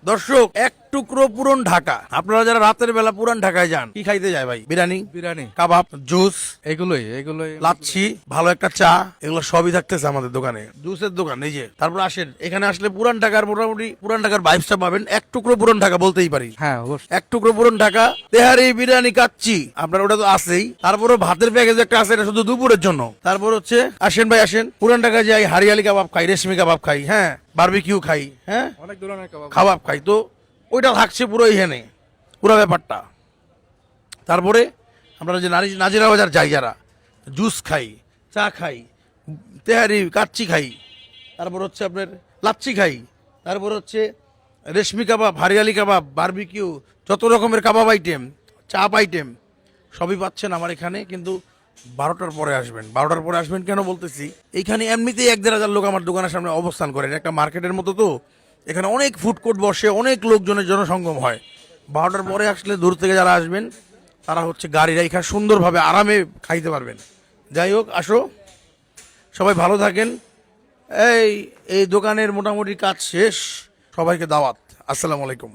দর্শক, এক টুকরো পুরন ঢাকা। আপনারা যারা রাতের বেলা পুরান ঢাকায় যান, কি খাইতে যায় ভাই? বিরিয়ানি, কাবাব, জুস, এগুলোই লাচ্ছি, ভালো একটা চা, এগুলো সবই থাকতেছে আমাদের দোকানে। জুসের দোকান এই যে। তারপর আসেন, এখানে আসলে পুরান ঢাকার মোটামুটি পুরান ঢাকার ভাইবসটা পাবেন। এক টুকরো পুরান ঢাকা বলতেই পারি। হ্যাঁ অবশ্যই। এক টুকরো পুরন ঢাকা, তেহারি, বিরিয়ানি, কাচ্চি, আপনার ওটা তো আছেই। তারপরে ভাতের প্যাকেজ একটা আছে, এটা শুধু দুপুরের জন্য। তারপর হচ্ছে আসেন ভাই আসেন, পুরান ঢাকা যাই, হারিয়ালি কাবাব খাই, রেশমি কাবাব খাই, হ্যাঁ, বারবিকিউ খাই, হ্যাঁ, অনেক ধরনের কাবাব খাই। তো ওইটা থাকছে পুরো এখানে, পুরো ব্যাপারটা। তারপরে আপনারা যে নাজিরা বাজার যাই, যারা জুস খাই, চা খাই, তেহারি, কাচ্চি খাই, তারপর হচ্ছে আপনার লাচ্ছি খাই, তারপর হচ্ছে রেশমি কাবাব, হারিয়ালি কাবাব, বারবিকিউ, যত রকমের কাবাব আইটেম, চাপ আইটেম সবই পাচ্ছেন আমার এখানে। কিন্তু 12টার পরে আসবেন। 12টার পরে আসবেন কেন বলতেছি, এইখানে এমনিতেই 1-1.5 লোক আমার দোকানের সামনে অবস্থান করেন। একটা মার্কেটের মতো তো, এখানে অনেক ফুড কোর্ট বসে, অনেক লোকজনের জনসঙ্গম হয়। 12টার পরে আসলে দূর থেকে যারা আসবেন তারা হচ্ছে গাড়ি রাইখা সুন্দরভাবে আরামে খাইতে পারবেন। যাই হোক, আসো, সবাই ভালো থাকেন। এই এই দোকানের মোটামুটি কাজ শেষ। সবাইকে দাওয়াত। আসসালামু আলাইকুম।